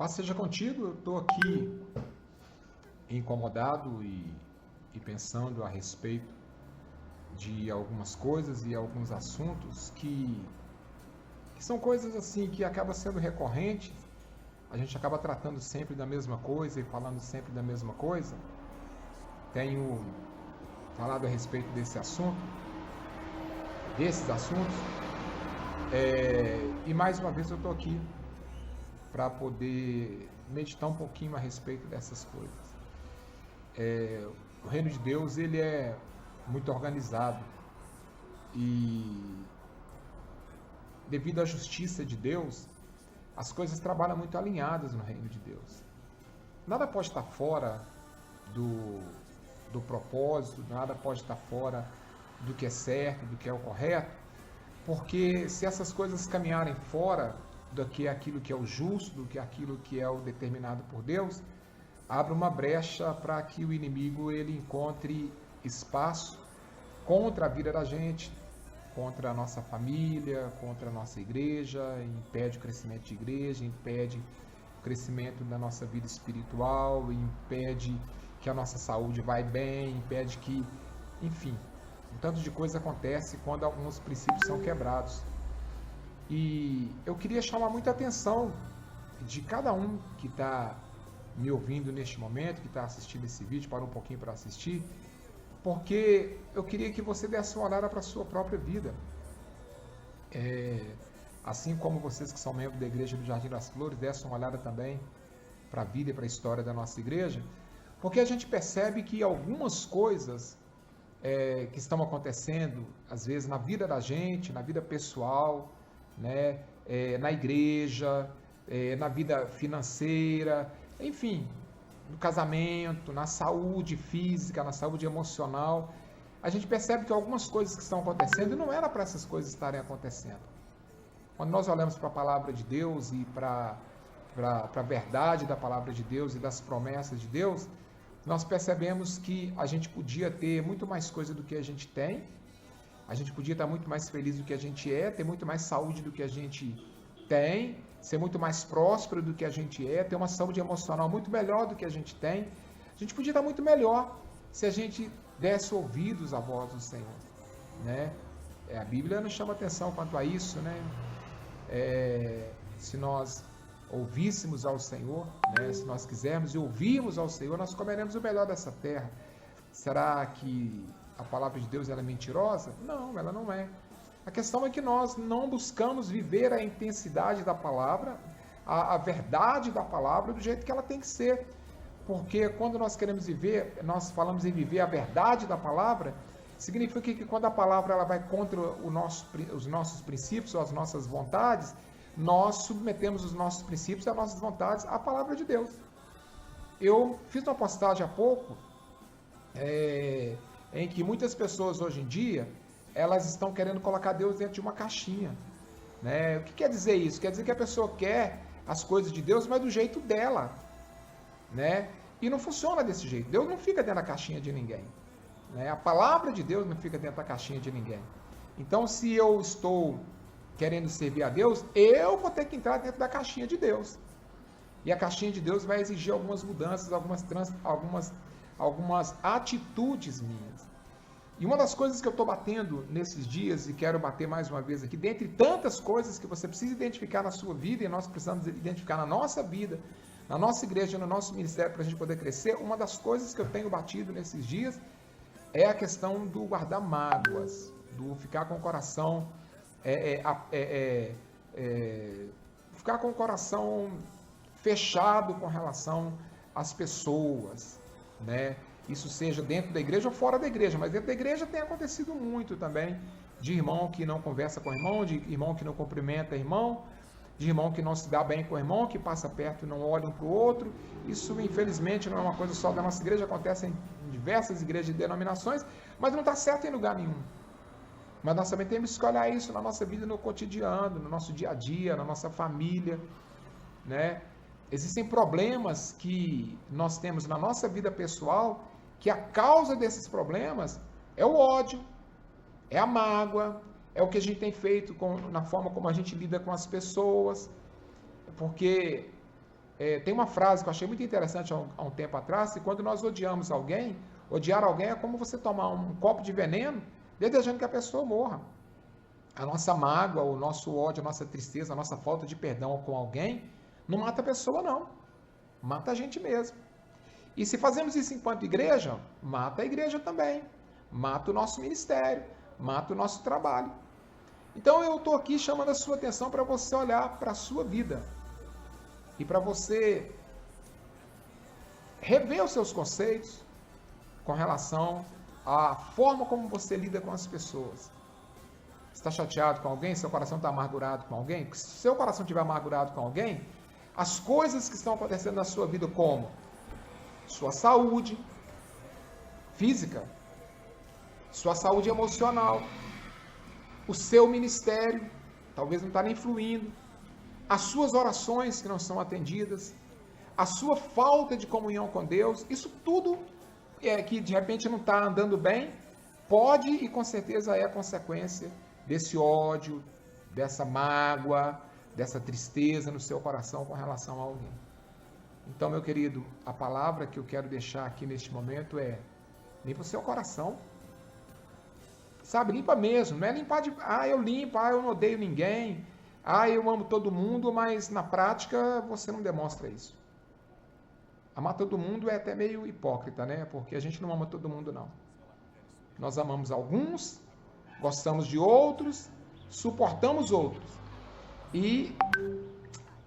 Paz seja contigo, eu estou aqui incomodado e pensando a respeito de algumas coisas e alguns assuntos que são coisas assim que acabam sendo recorrentes, a gente acaba tratando sempre da mesma coisa e falando sempre da mesma coisa. Tenho falado a respeito desses assuntos, e mais uma vez eu estou aqui para poder meditar um pouquinho a respeito dessas coisas. O reino de Deus ele é muito organizado e devido à justiça de Deus, as coisas trabalham muito alinhadas no reino de Deus. Nada pode estar fora do propósito, nada pode estar fora do que é certo, do que é o correto, porque se essas coisas caminharem fora do que é aquilo que é o justo, do que é aquilo que é o determinado por Deus, abre uma brecha para que o inimigo ele encontre espaço contra a vida da gente, contra a nossa família, contra a nossa igreja, impede o crescimento de igreja, impede o crescimento da nossa vida espiritual, impede que a nossa saúde vai bem, impede que, enfim, um tanto de coisa acontece quando alguns princípios são quebrados. E eu queria chamar muita atenção de cada um que está me ouvindo neste momento, que está assistindo esse vídeo, parou um pouquinho para assistir, porque eu queria que você desse uma olhada para a sua própria vida. Assim como vocês que são membros da Igreja do Jardim das Flores, dessem uma olhada também para a vida e para a história da nossa igreja, porque a gente percebe que algumas coisas que estão acontecendo, às vezes, na vida da gente, na vida pessoal, né, na igreja, na vida financeira, enfim, no casamento, na saúde física, na saúde emocional, a gente percebe que algumas coisas que estão acontecendo não era para essas coisas estarem acontecendo. Quando nós olhamos para a palavra de Deus e para a verdade da palavra de Deus e das promessas de Deus, nós percebemos que a gente podia ter muito mais coisa do que a gente tem, a gente podia estar muito mais feliz do que a gente é, ter muito mais saúde do que a gente tem, ser muito mais próspero do que a gente é, ter uma saúde emocional muito melhor do que a gente tem. A gente podia estar muito melhor se a gente desse ouvidos à voz do Senhor, né? A Bíblia nos chama atenção quanto a isso, né? Se nós ouvíssemos ao Senhor, né? Se nós quisermos e ouvirmos ao Senhor, nós comeremos o melhor dessa terra. Será que a palavra de Deus ela é mentirosa? Não, ela não é. A questão é que nós não buscamos viver a intensidade da palavra, a verdade da palavra do jeito que ela tem que ser. Porque quando nós queremos viver, nós falamos em viver a verdade da palavra, significa que quando a palavra ela vai contra os nossos princípios ou as nossas vontades, nós submetemos os nossos princípios e as nossas vontades à palavra de Deus. Eu fiz uma postagem há pouco, em que muitas pessoas hoje em dia, elas estão querendo colocar Deus dentro de uma caixinha, né? O que quer dizer isso? Quer dizer que a pessoa quer as coisas de Deus, mas do jeito dela, né? E não funciona desse jeito. Deus não fica dentro da caixinha de ninguém, né? A palavra de Deus não fica dentro da caixinha de ninguém. Então, se eu estou querendo servir a Deus, eu vou ter que entrar dentro da caixinha de Deus. E a caixinha de Deus vai exigir algumas mudanças, algumas atitudes minhas. E uma das coisas que eu estou batendo nesses dias, e quero bater mais uma vez aqui, dentre tantas coisas que você precisa identificar na sua vida, e nós precisamos identificar na nossa vida, na nossa igreja, no nosso ministério, para a gente poder crescer, uma das coisas que eu tenho batido nesses dias é a questão do guardar mágoas, do ficar com o coração, ficar com o coração fechado com relação às pessoas, né? Isso seja dentro da igreja ou fora da igreja, mas dentro da igreja tem acontecido muito também, de irmão que não conversa com irmão, de irmão que não cumprimenta irmão, de irmão que não se dá bem com o irmão, que passa perto e não olha um para o outro. Isso, infelizmente, não é uma coisa só da nossa igreja, acontece em diversas igrejas e denominações, mas não está certo em lugar nenhum. Mas nós também temos que olhar isso na nossa vida, no cotidiano, no nosso dia a dia, na nossa família, né? Existem problemas que nós temos na nossa vida pessoal, que a causa desses problemas é o ódio, é a mágoa, é o que a gente tem feito na forma como a gente lida com as pessoas, porque Tem uma frase que eu achei muito interessante há um tempo atrás, que quando nós odiamos alguém, odiar alguém é como você tomar um copo de veneno, desejando que a pessoa morra. A nossa mágoa, o nosso ódio, a nossa tristeza, a nossa falta de perdão com alguém, não mata a pessoa não, mata a gente mesmo. E se fazemos isso enquanto igreja, mata a igreja também, mata o nosso ministério, mata o nosso trabalho. Então eu estou aqui chamando a sua atenção para você olhar para a sua vida e para você rever os seus conceitos com relação à forma como você lida com as pessoas. Está chateado com alguém? Seu coração está amargurado com alguém? Se seu coração estiver amargurado com alguém, as coisas que estão acontecendo na sua vida, como sua saúde física, sua saúde emocional, o seu ministério, talvez não está nem fluindo, as suas orações que não são atendidas, a sua falta de comunhão com Deus, isso tudo que de repente não está andando bem, pode e com certeza é consequência desse ódio, dessa mágoa, dessa tristeza no seu coração com relação a alguém. Então, meu querido, a palavra que eu quero deixar aqui neste momento é: limpa o seu coração. Sabe, limpa mesmo, não é limpar de, eu limpo, eu não odeio ninguém, eu amo todo mundo, mas na prática você não demonstra isso. Amar todo mundo é até meio hipócrita, né? Porque a gente não ama todo mundo, não. Nós amamos alguns, gostamos de outros, suportamos outros. E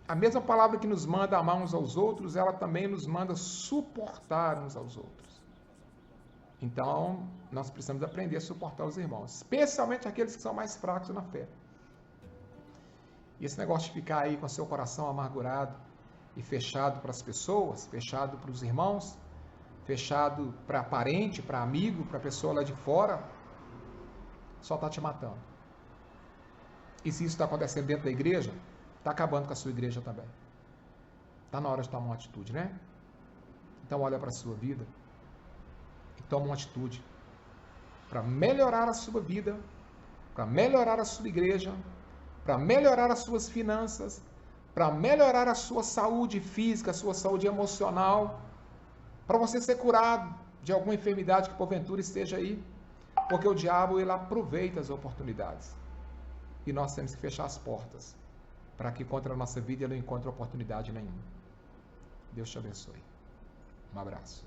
a mesma palavra que nos manda amar uns aos outros, ela também nos manda suportar uns aos outros. Então, nós precisamos aprender a suportar os irmãos, especialmente aqueles que são mais fracos na fé. E esse negócio de ficar aí com seu coração amargurado e fechado para as pessoas, fechado para os irmãos, fechado para parente, para amigo, para pessoa lá de fora, só está te matando. E se isso está acontecendo dentro da igreja, está acabando com a sua igreja também. Está na hora de tomar uma atitude, né? Então olha para a sua vida e toma uma atitude para melhorar a sua vida, para melhorar a sua igreja, para melhorar as suas finanças, para melhorar a sua saúde física, a sua saúde emocional, para você ser curado de alguma enfermidade que porventura esteja aí, porque o diabo ele aproveita as oportunidades e nós temos que fechar as portas para que contra a nossa vida ele não encontre oportunidade nenhuma. Deus te abençoe. Um abraço.